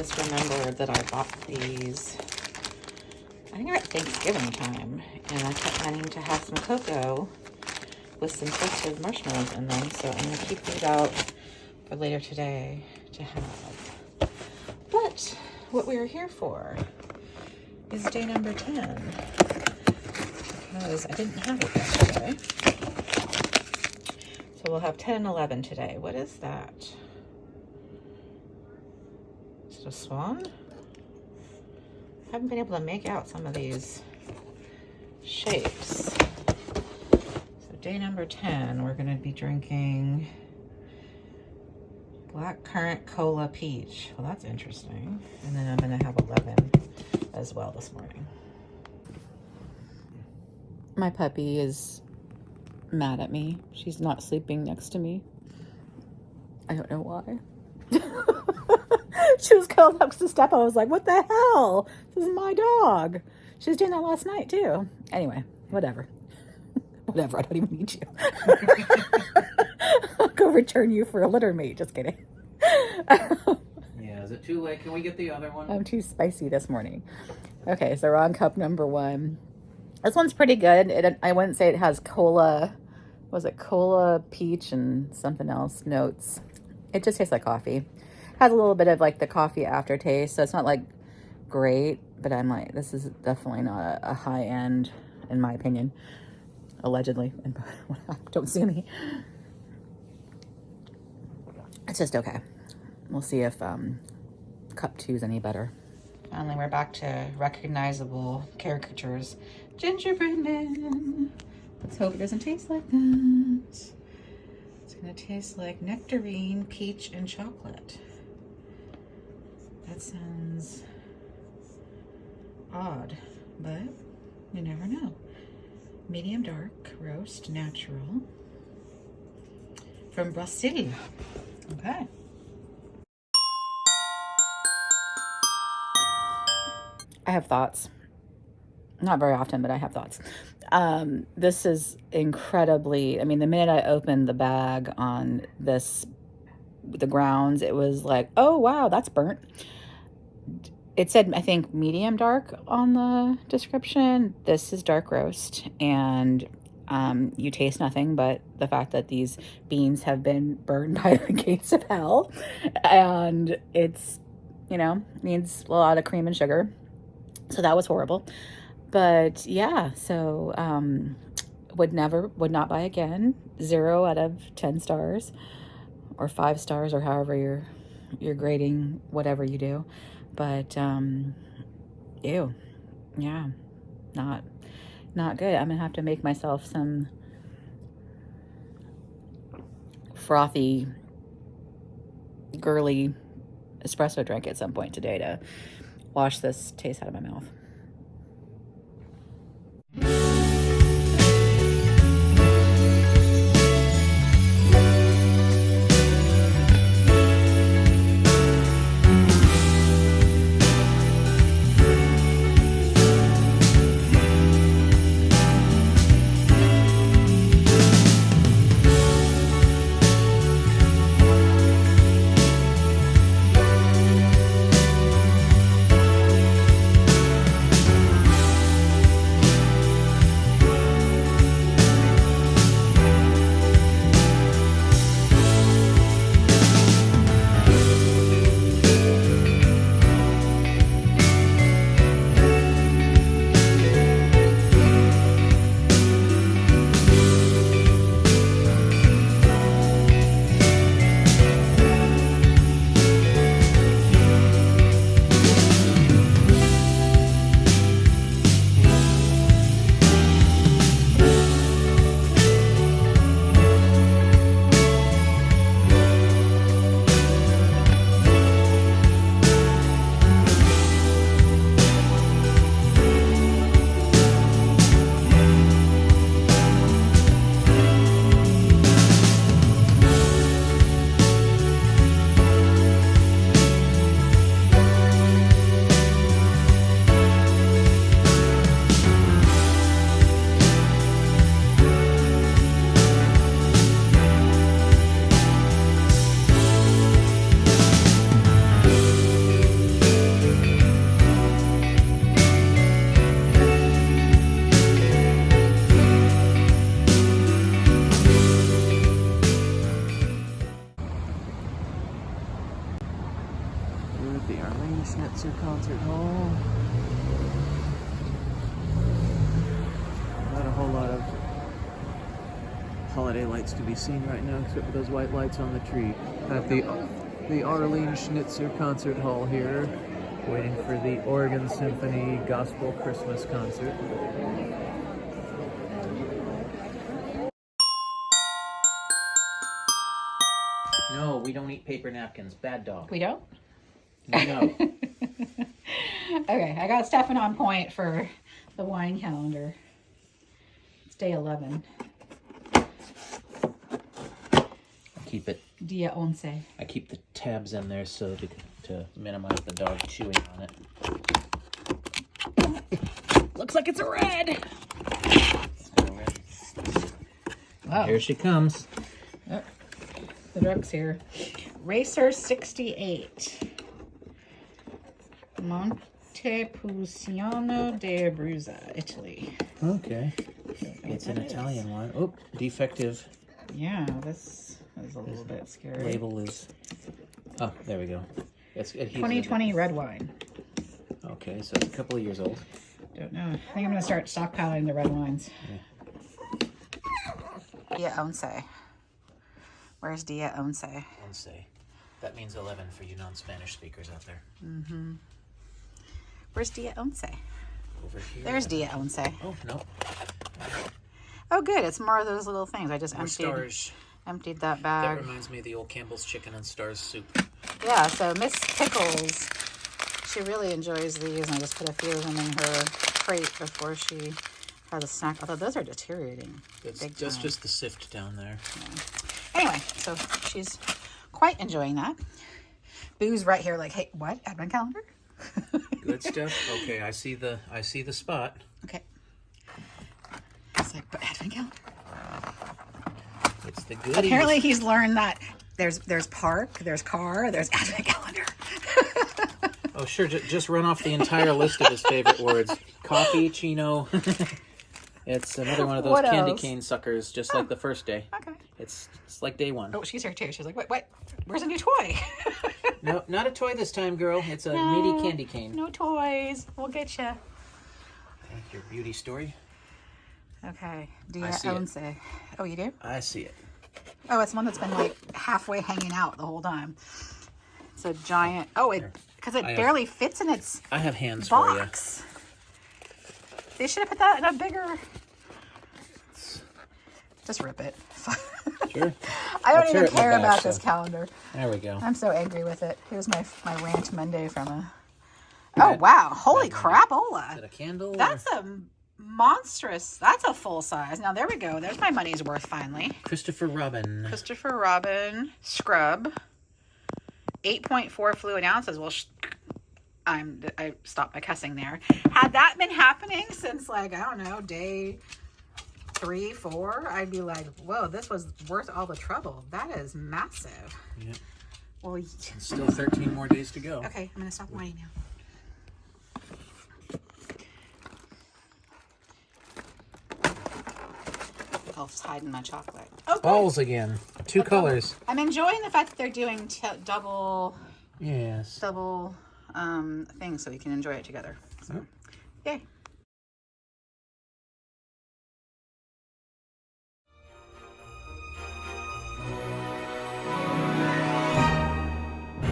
just remembered that I bought these, I think at Thanksgiving time, and I kept planning to have some cocoa with some toasted marshmallows in them, so I'm going to keep these out for later today to have. But what we are here for is day number 10, because I didn't have it yesterday. So we'll have 10 and 11 today. What is that? Is it a swan? I haven't been able to make out some of these shapes. So day number 10, we're going to be drinking black currant cola peach. Well, that's interesting. And then I'm going to have 11 as well this morning. My puppy is mad at me. She's not sleeping next to me. I don't know why. She was curled up to step. I was like, what the hell? This is my dog. She was doing that last night too. Anyway, whatever. Whatever, I don't even need you. I'll go return you for a litter mate. Just kidding. Yeah, is it too late? Can we get the other one? I'm too spicy this morning. Okay, so we're on cup number 1. This one's pretty good. I wouldn't say it has cola. Was it cola, peach, and something else notes? It just tastes like coffee. Has a little bit of like the coffee aftertaste, so it's not like great, but I'm like, this is definitely not a high end, in my opinion. Allegedly. Don't sue me. It's just okay. We'll see if cup 2 is any better. Finally, we're back to recognizable caricatures. Gingerbread man. Let's hope it doesn't taste like that. It's gonna taste like nectarine, peach, and chocolate. That sounds odd, but you never know. Medium dark, roast, natural. From Brazil. Okay. I have thoughts. Not very often, but I have thoughts. This is incredibly, I mean, the minute I opened the bag on this, the grounds, it was like, oh, wow, that's burnt. It said, I think, medium dark on the description. This is dark roast, and you taste nothing but the fact that these beans have been burned by the gates of hell. And it's, you know, needs a lot of cream and sugar. So that was horrible. But yeah, so would not buy again. 0 out of 10 stars, or 5 stars, or however you're grading whatever you do. But ew, yeah, not good. I'm gonna have to make myself some frothy, girly espresso drink at some point today to wash this taste out of my mouth. Schnitzer Concert Hall. Not a whole lot of holiday lights to be seen right now, except for those white lights on the tree. At the Arlene Schnitzer Concert Hall here, waiting for the Oregon Symphony Gospel Christmas Concert. No, we don't eat paper napkins. Bad dog. We don't? No. Okay, I got Stefan on point for the wine calendar. It's day 11. Keep it. Dia 11. I keep the tabs in there so to minimize the dog chewing on it. Looks like it's a red. Wow. Here she comes. Oh, the drug's here. Racer 68. Montepulciano de Abruzza, Italy. Okay. It's an Italian one. Oh, defective. Yeah, this is a little bit scary. Label is. Oh, there we go. It's 2020 red wine. Okay, so it's a couple of years old. Don't know. I think I'm going to start stockpiling the red wines. Yeah. Dia 11. Where's Dia 11? 11. That means 11 for you non-Spanish speakers out there. Mm-hmm. Where's Dia 11? Over here. There's Dia 11. Oh, no. Oh, good. It's more of those little things. I just More stars. emptied that That bag. reminds me of the old Campbell's Chicken and Stars soup. Yeah, so Miss Pickles, she really enjoys these, and I just put a few of them in her crate before she has a snack. Although those are deteriorating. That's big time. just the sift down there. Yeah. Anyway, so she's quite enjoying that. Boo's right here like, hey, what? Advent calendar? Good stuff. Okay, I see the spot. Okay. It's like, but Advent calendar? It's the goodies. Apparently he's learned that there's park, there's car, there's Advent calendar. Oh, sure. Just run off the entire list of his favorite words. Coffee, chino. It's another one of those What candy else? cane suckers, just like the first day. Okay. It's like day one. Oh, she's here too. She's like, what? Where's a new toy? No, not a toy this time, girl. It's a No. meaty candy cane. No toys. We'll get you. Your beauty story. Okay. I see it. 11. Oh, you do? I see it. Oh, it's one that's been like halfway hanging out the whole time. It's a giant. Oh, because it barely fits in its I have hands box. They should have put that in a bigger. Just rip it. for you. Sure. I don't I'll tear even it in the care back, about so- this calendar. There we go. I'm so angry with it. Here's my rant Monday from a. Oh wow! Holy crapola! Is it a candle? That's a monstrous. That's a full size. Now there we go. There's my money's worth finally. Christopher Robin. Christopher Robin scrub. 8.4 fluid ounces. Well, I stopped my cussing there. Had that been happening since like I don't know day 3, 4, I'd be like, whoa, this was worth all the trouble. That is massive. Yeah. Well, And still 13 more days to go. okay, I'm gonna stop whining now. Elf's hiding my chocolate. Oh, good. Balls again. Two colors. I'm enjoying the fact that they're doing double Yes. things so we can enjoy it together. So, yay.